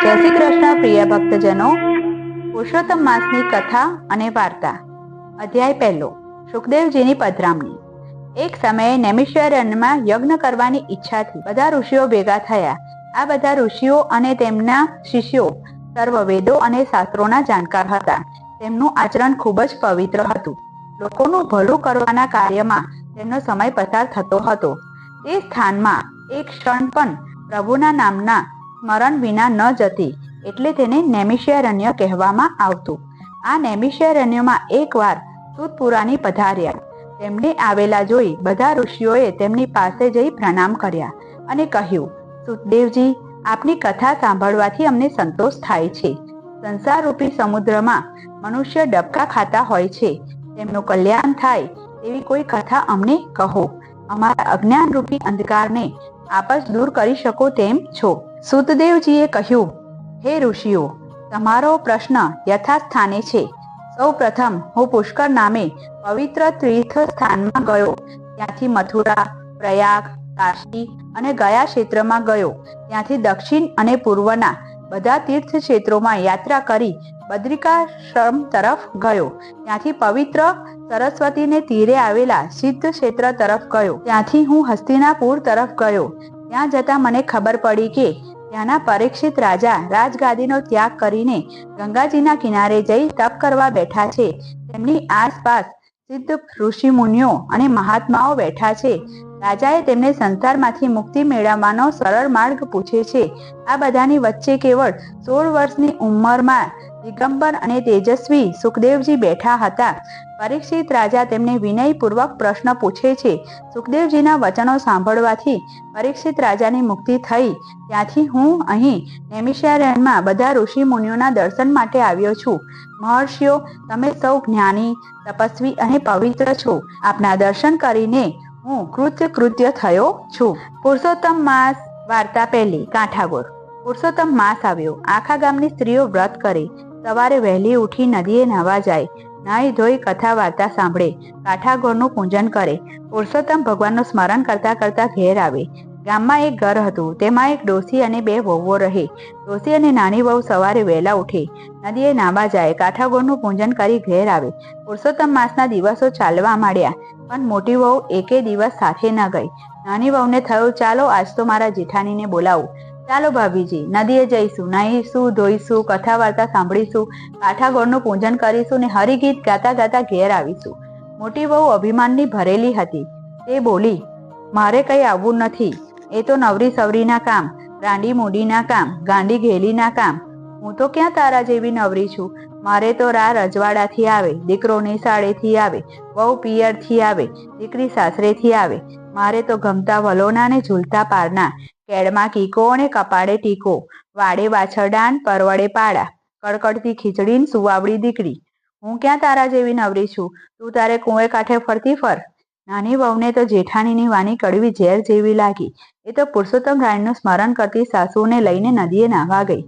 જય શ્રી કૃષ્ણ પ્રિય ભક્તજનો, પુરુષોત્તમ માસની કથા અને વાર્તા. અધ્યાય પહેલો. સુખદેવજીની પધરામણી. એક સમયે નૈમિષારણ્યમાં યજ્ઞ કરવાની ઈચ્છાથી બધા ઋષિઓ ભેગા થયા. આ બધા ઋષિઓ અને તેમના શિષ્યો સર્વ વેદો અને શાસ્ત્રોના જાણકાર હતા. તેમનું આચરણ ખૂબ જ પવિત્ર હતું. લોકોનું ભલું કરવાના કાર્યમાં તેમનો સમય પસાર થતો હતો. તે સ્થાનમાં એક ક્ષણ પણ પ્રભુના નામના સ્મરણ વિના ન જતી, એટલે તેને નૈમિષારણ્ય કહેવામાં આવતું. આ નૈમિષારણ્યમાં એકવાર સૂત પુરાણી પધાર્યા. તેમને આવેલા જોઈ બધા ઋષિઓએ તેમની પાસે જઈ પ્રણામ કર્યા અને કહ્યું, સુખદેવજી, આપની કથા સાંભળવાથી અમને સંતોષ થાય છે. સંસારરૂપી સમુદ્રમાં મનુષ્ય ડબકા ખાતા હોય છે. તેમનું કલ્યાણ થાય તેવી કોઈ કથા અમને કહો. અમારા અજ્ઞાનરૂપી અંધકારને આપ જ દૂર કરી શકો તેમ છો. સુતદેવજીએ કહ્યું, હે ઋષિઓ, તમારો પ્રશ્ન યથાસ્થાને છે. સૌ પ્રથમ હું પુષ્કર નામે પવિત્ર તીર્થ સ્થાનમાં ગયો. ત્યાંથી મથુરા, પ્રયાગ, કાશી અને ગયા ક્ષેત્રમાં ગયો. ત્યાંથી દક્ષિણ અને પૂર્વના બધા તીર્થ ક્ષેત્રોમાં યાત્રા કરી બદ્રિકાશ્રમ તરફ ગયો. ત્યાંથી પવિત્ર સરસ્વતીને તીરે આવેલા સિદ્ધ ક્ષેત્ર તરફ ગયો. ત્યાંથી હું હસ્તિનાપુર તરફ ગયો. ત્યાં જતા મને ખબર પડી કે ત્યાંના પરીક્ષિત રાજા રાજગાદીનો ત્યાગ કરીને ગંગાજીના કિનારે જઈ તપ કરવા બેઠા છે. તેમની આસપાસ સિદ્ધ ઋષિ મુનિઓ અને મહાત્માઓ બેઠા છે. રાજાએ તેમને સંસારમાંથી મુક્તિ મેળવવાનો સરળ માર્ગ પૂછે છે. આ બધાની વચ્ચે કેવળ 16 વર્ષની ઉંમરમાં દિગંબર અને તેજસ્વી સુખદેવજી બેઠા હતા. પરીક્ષિત રાજા તેમને વિનયપૂર્વક પ્રશ્ન પૂછે છે. સુખદેવજીના વચનો સાંભળવાથી પરીક્ષિત રાજાની મુક્તિ થઈ. ત્યાંથી હું અહીં નૈમિષારણ્યમાં બધા ઋષિ મુનિઓના દર્શન માટે આવ્યો છું. મહર્ષિઓ, તમે સૌ જ્ઞાની, તપસ્વી અને પવિત્ર છો. આપના દર્શન કરીને હું કૃત્ય થયો છું. પુરુષોત્તમ માસ. વાર્તા પહેલી. કાંઠાગોર. પુરુષોત્તમ માસ આવ્યો. આખા ગામની સ્ત્રીઓ વ્રત કરે. સવારે વહેલી ઉઠી નદીએ નાહવા જાય. નાહી ધોઈ કથા વાર્તા સાંભળે. કાંઠાગોરનું પૂજન કરે. પુરુષોત્તમ ભગવાનનું સ્મરણ કરતા કરતા ઘેર આવે. ગામમાં એક ઘર હતું. તેમાં એક ડોસી અને 2 વહુઓ રહે. ડોસી અને નાની વહુ સવારે વહેલા ઉઠે, નદીએ નાહવા જાય, કાંઠાગોરનું પૂજન કરી ઘેર આવે. પુરુષોત્તમ માસના દિવસો ચાલવા માંડ્યા, પણ મોટી વહુ એકે દિવસ સાથે ન ગઈ. નાની વહુને થયું, ચાલો આજ તો મારા જેઠાણીને બોલાવું. ચાલો ભાભીજી, નદીએ જઈશું, નાહીશું, ધોઈશું, કથા વાર્તા સાંભળીશું, કાંઠાગોરનું પૂજન કરીશું ને હરિગીત ગાતા ગાતા ઘેર આવીશું. મોટી વહુ અભિમાનની ભરેલી હતી. તે બોલી, મારે કંઈ આવવું નથી. એ તો નવરી સવરીના કામ, રાંડી મૂડીના કામ, ગાંડી ઘેલીના કામ. હું તો ક્યાં તારા જેવી નવરી છું. મારે તો રજવાડાથી આવે, દીકરો નિશાળેથી આવે, વહુ પિયરથી આવે, દીકરી સાસરેથી આવે. મારે તો ગમતા વલોના ને ઝૂલતા પારના, કેળમાં કીકો અને કપાળે ટીકો, વાડે વાછરડાન, પરવડે પાડા, કડકડતી ખીચડીન, સુવાવડી દીકરી. હું ક્યાં તારા જેવી નવરી છું. તું તારે કુંએ કાંઠે ફરતી ફર. નાની વહુને તો જેઠાણીની વાણી કડવી ઝેર જેવી લાગી. એ તો પુરુષોત્તમ રાયનું સ્મરણ કરતી સાસુને લઈને નદીએ નાહવા ગઈ.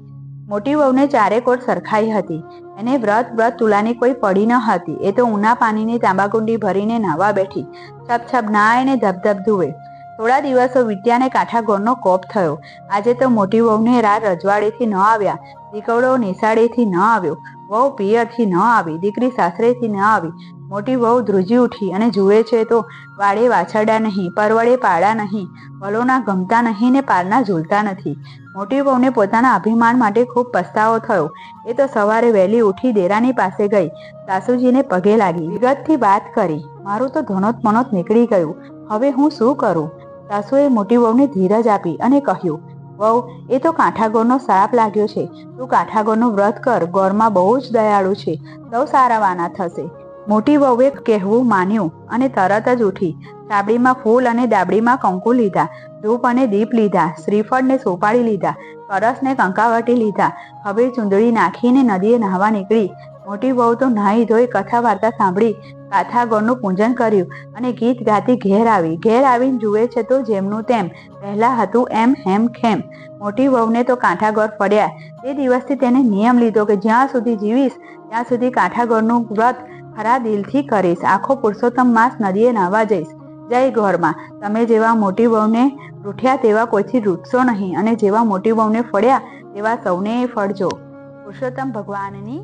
મોટી વહુને ચારેકોર સરખાઈ હતી. એને વ્રત તુલાની કોઈ પડી ન હતી. એ તો ઊના પાણીની તાંબાકુંડી ભરીને નાહવા બેઠી. છપ છપ નાય ને ધબધબ ધુવે. થોડા દિવસો વીત્યાને કાંઠાગોરનો કોપ થયો. આજે તો મોટી વહુને રજવાડેથી ન આવ્યા, દીકરો નિશાળેથી ન આવ્યો, વહુ પિયરથી ન આવી, દીકરી સાસરેથી ન આવી. મોટી વહુ ધ્રુજી ઉઠી અને જુએ છે તો વાડે વાછરડા નહીં, પરવડે પાડા નહીં, વલોના ગમતા નહીં ને પારના ઝૂલતા નથી. મોટી વહુને પોતાના અભિમાન માટે ખૂબ પસ્તાવો થયો. એ તો સવારે વહેલી ઉઠી દેરાની પાસે ગઈ. સાસુજીને પગે લાગી, વિગતથી વાત કરી. મારું તો ધનોત મનોત નીકળી ગયું. હવે હું શું કરું? સાસુએ મોટી વહુને ધીરજ આપી અને કહ્યું, વહુ, એ તો કાંઠાગોરનો શ્રાપ લાગ્યો છે. તું કાંઠાગોરનું વ્રત કર. ગોરમાં બહુ જ દયાળુ છે. સૌ સારાવાના થશે. મોટી વહુએ કહેવું માન્યું અને તરત જ ઉઠી. ચાબડીમાં ફૂલ અને દાબડીમાં કંકુ લીધા, ધૂપ અને દીપ લીધા, શ્રીફળ ને સોપાળી લીધા, કરસ ને કંકાવટી લીધા. હવે ચૂંદડી નાખીને નદીએ નાહવા નીકળી. મોટી વહુ તો નાહી ધોઈ કથા વાર્તા સાંભળી, કાંઠાગોરનું પૂજન કર્યું અને ગીત ગાતી ઘેર આવી. ઘેર આવીને જુએ છે તો જેમનું તેમ, પહેલા હતું એમ હેમ ખેમ. મોટી વહુને તો કાંઠાગોર ફળ્યા. તે દિવસથી તેને નિયમ લીધો કે જ્યાં સુધી જીવીશ ત્યાં સુધી કાંઠાગોરનું વ્રત ખરા દિલથી કરીશ. આખો પુરુષોત્તમ માસ નદીએ નાહવા જઈશ. જય ગોરમાં. તમે જેવા મોટી વહુને રૂઠ્યા તેવા કોઈથી રૂઠશો નહીં, અને જેવા મોટી વહુને ફળ્યા તેવા સૌને ફળજો. પુરુષોત્તમ ભગવાનની